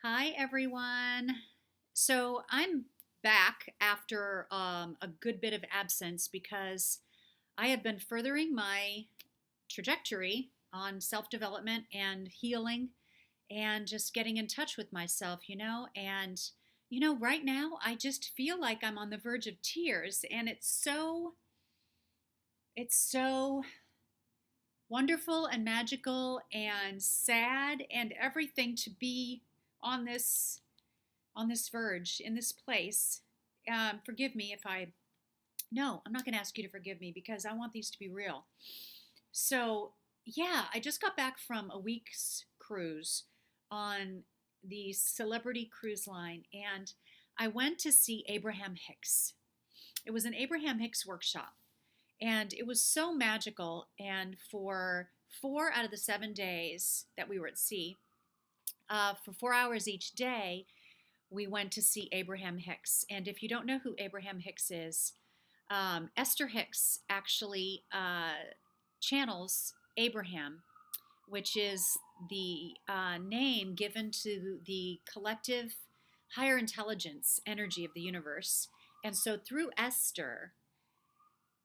Hi, everyone. So I'm back after a good bit of absence because I have been furthering my trajectory on self development and healing and just getting in touch with myself. Right now I just feel like I'm on the verge of tears, and it's so wonderful and magical and sad and everything to be on this verge, in this place. Forgive me if I. No, I'm not going to ask you to forgive me because I want these to be real. So, yeah, I just got back from a week's cruise on the Celebrity Cruise Line, and I went to see Abraham Hicks. It was an Abraham Hicks workshop, and it was so magical. And for 4 out of the 7 days that we were at sea, for 4 hours each day, we went to see Abraham Hicks. And if you don't know who Abraham Hicks is, Esther Hicks actually channels Abraham, which is the name given to the collective higher intelligence energy of the universe. And so through Esther,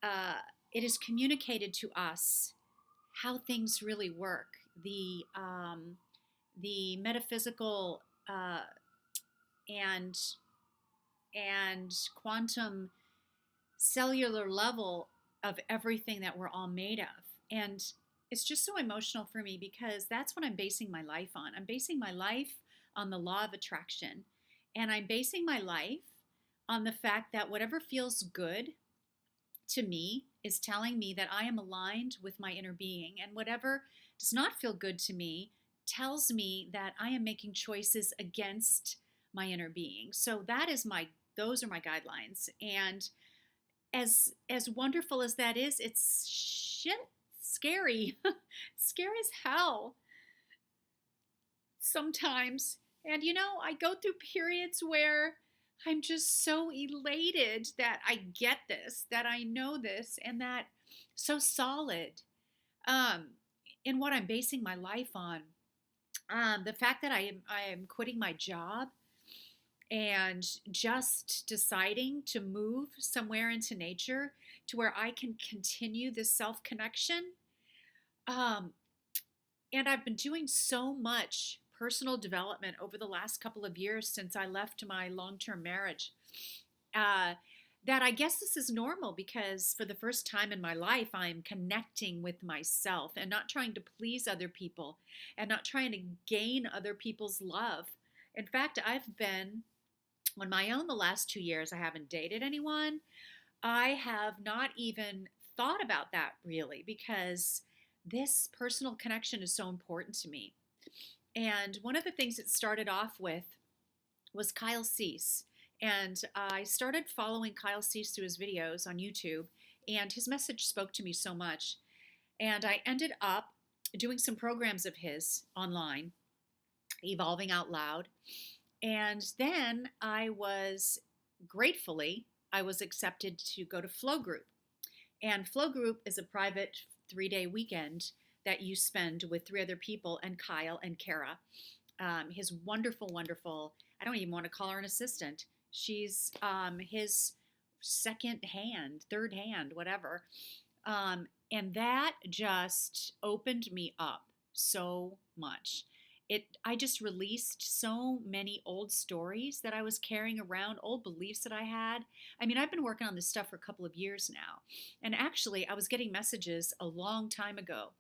uh, it is communicated to us how things really work. The metaphysical and and quantum cellular level of everything that we're all made of. And it's just so emotional for me because that's what I'm basing my life on. I'm basing my life on the law of attraction. And I'm basing my life on the fact that whatever feels good to me is telling me that I am aligned with my inner being. And whatever does not feel good to me tells me that I am making choices against my inner being. So those are my guidelines. And as wonderful as that is, it's shit scary. Scary as hell sometimes. And I go through periods where I'm just so elated that I get this, that I know this, and that so solid um, in what I'm basing my life on. The fact that I am quitting my job and just deciding to move somewhere into nature to where I can continue this self connection. Um, and I've been doing so much personal development over the last couple of years since I left my long term marriage. Uh, that I guess this is normal because for the first time in my life, I'm connecting with myself and not trying to please other people and not trying to gain other people's love. In fact, I've been on my own the last 2 years. I haven't dated anyone. I have not even thought about that really because this personal connection is so important to me. And one of the things it started off with was Kyle Cease. And I started following Kyle Cease through his videos on YouTube, and his message spoke to me so much. And I ended up doing some programs of his online, Evolving Out Loud. And then gratefully, I was accepted to go to Flow Group. And Flow Group is a private 3-day weekend that you spend with three other people and Kyle and Kara. His wonderful, wonderful, I don't even want to call her an assistant. She's his second hand, third hand, whatever. And that just opened me up so much. I just released so many old stories that I was carrying around, old beliefs that I had. I mean, I've been working on this stuff for a couple of years now. And actually, I was getting messages a long time ago,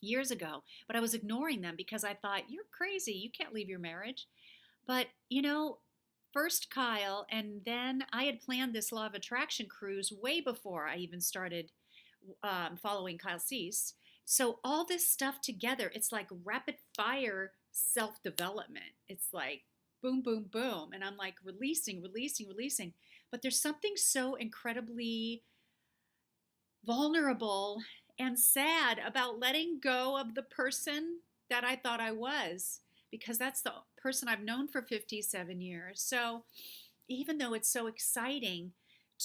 years ago, but I was ignoring them because I thought, you're crazy. You can't leave your marriage. But, first Kyle, and then I had planned this law of attraction cruise way before I even started following Kyle Cease. So all this stuff together, it's like rapid fire self development. It's like boom, boom, boom. And I'm like releasing, releasing, releasing. But there's something so incredibly vulnerable and sad about letting go of the person that I thought I was, because that's the person I've known for 57 years. So even though it's so exciting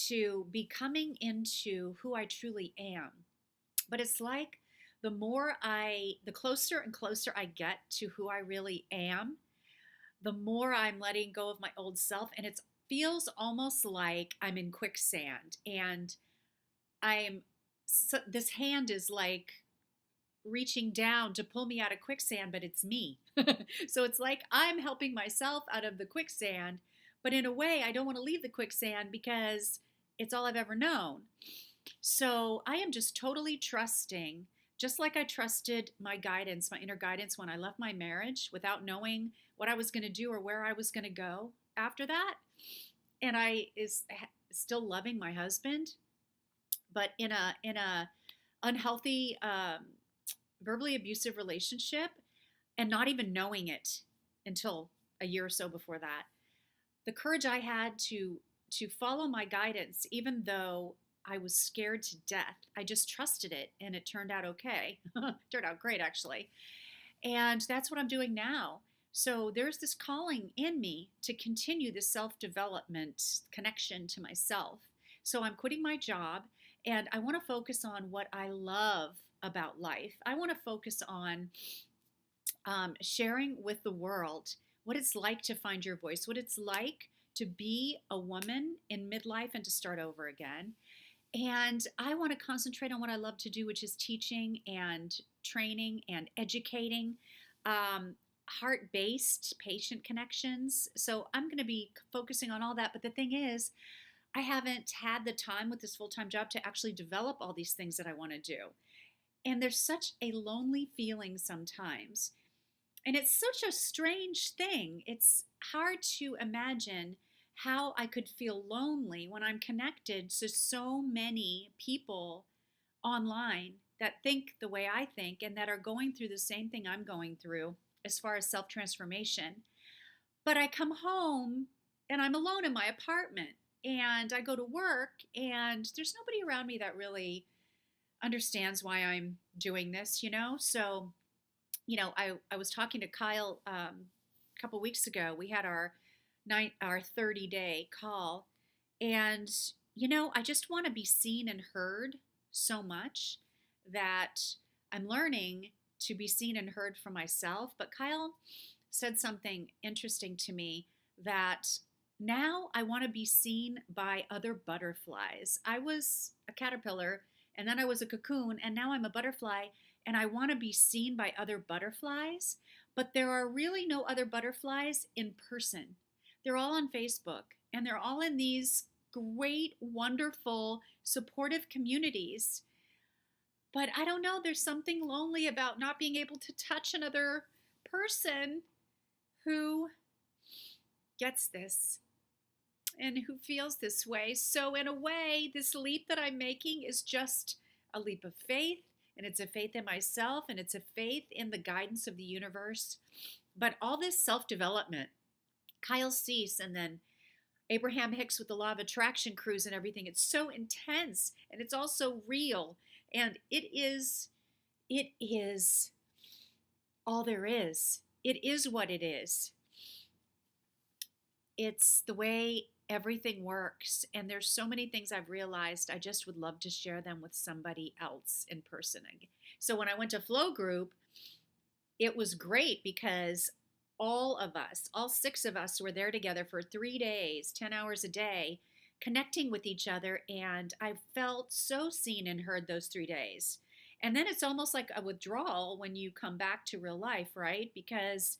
to be coming into who I truly am, but it's like the closer and closer I get to who I really am, the more I'm letting go of my old self. And it feels almost like I'm in quicksand and I'm, so this hand is like reaching down to pull me out of quicksand, but it's me. So it's like I'm helping myself out of the quicksand, but in a way, I don't want to leave the quicksand because it's all I've ever known. So I am just totally trusting, just like I trusted my guidance, my inner guidance when I left my marriage without knowing what I was going to do or where I was going to go after that. And I is still loving my husband, but in a unhealthy, verbally abusive relationship, and not even knowing it until a year or so before that. The courage I had to follow my guidance, even though I was scared to death. I just trusted it and it turned out okay. Turned out great, actually. And that's what I'm doing now. So there's this calling in me to continue this self development connection to myself. So I'm quitting my job and I want to focus on what I love about life. I want to focus on sharing with the world what it's like to find your voice, what it's like to be a woman in midlife and to start over again. And I want to concentrate on what I love to do, which is teaching and training and educating, heart based patient connections. So I'm going to be focusing on all that. But the thing is, I haven't had the time with this full time job to actually develop all these things that I want to do. And there's such a lonely feeling sometimes. And it's such a strange thing. It's hard to imagine how I could feel lonely when I'm connected to so many people online that think the way I think and that are going through the same thing I'm going through as far as self transformation. But I come home and I'm alone in my apartment and I go to work and there's nobody around me that really understands why I'm doing this, you know? So, I was talking to Kyle a couple weeks ago. We had our 30-day call, and I just want to be seen and heard so much that I'm learning to be seen and heard for myself. But Kyle said something interesting to me that now I want to be seen by other butterflies. I was a caterpillar and then I was a cocoon and now I'm a butterfly and I want to be seen by other butterflies, but there are really no other butterflies in person. They're all on Facebook and they're all in these great, wonderful, supportive communities. But I don't know, there's something lonely about not being able to touch another person who gets this and who feels this way. So, in a way, this leap that I'm making is just a leap of faith, and it's a faith in myself, and it's a faith in the guidance of the universe. But all this self development, Kyle Cease, and then Abraham Hicks with the Law of Attraction cruise and everything, it's so intense and it's also real. And it is all there is. It is what it is. It's the way everything works. And there's so many things I've realized. I just would love to share them with somebody else in person. So when I went to Flow Group, it was great because all of us, all 6 of us were there together for 3 days, 10 hours a day, connecting with each other. And I felt so seen and heard those 3 days. And then it's almost like a withdrawal when you come back to real life, right? Because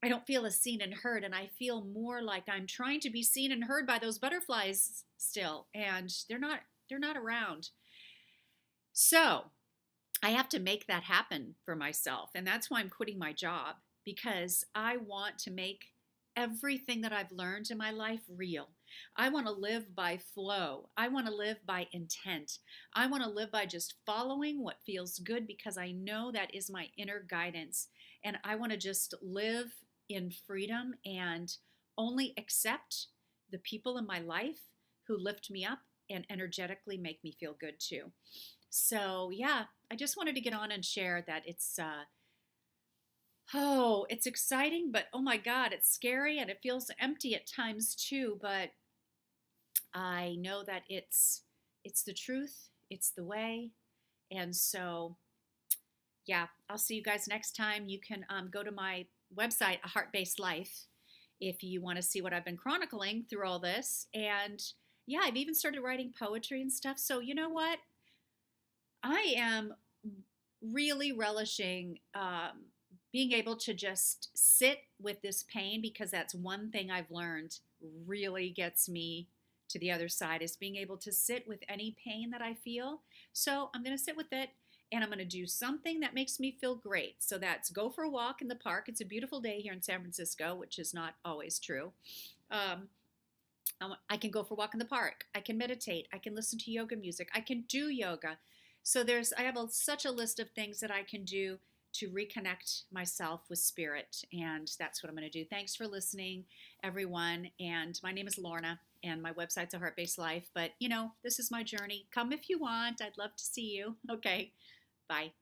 I don't feel as seen and heard, and I feel more like I'm trying to be seen and heard by those butterflies still, and they're not around. So I have to make that happen for myself, and that's why I'm quitting my job, because I want to make everything that I've learned in my life real. I want to live by flow. I want to live by intent. I want to live by just following what feels good because I know that is my inner guidance. And I want to just live in freedom and only accept the people in my life who lift me up and energetically make me feel good too. So yeah, I just wanted to get on and share that it's exciting, but oh my God, it's scary and it feels empty at times too. But I know that it's the truth, it's the way, and so yeah, I'll see you guys next time. You can go to my website, A Heart Based Life, if you want to see what I've been chronicling through all this. And yeah, I've even started writing poetry and stuff. So, you know what? I am really relishing being able to just sit with this pain, because that's one thing I've learned really gets me to the other side, is being able to sit with any pain that I feel. So I'm going to sit with it, and I'm going to do something that makes me feel great. So that's go for a walk in the park. It's a beautiful day here in San Francisco, which is not always true. Um, I can go for a walk in the park. I can meditate. I can listen to yoga music. I can do yoga. So I have such a list of things that I can do to reconnect myself with spirit. And that's what I'm going to do. Thanks for listening, everyone. And my name is Lorna, and my website's A Heart-Based Life. But, this is my journey. Come if you want. I'd love to see you. Okay. Bye.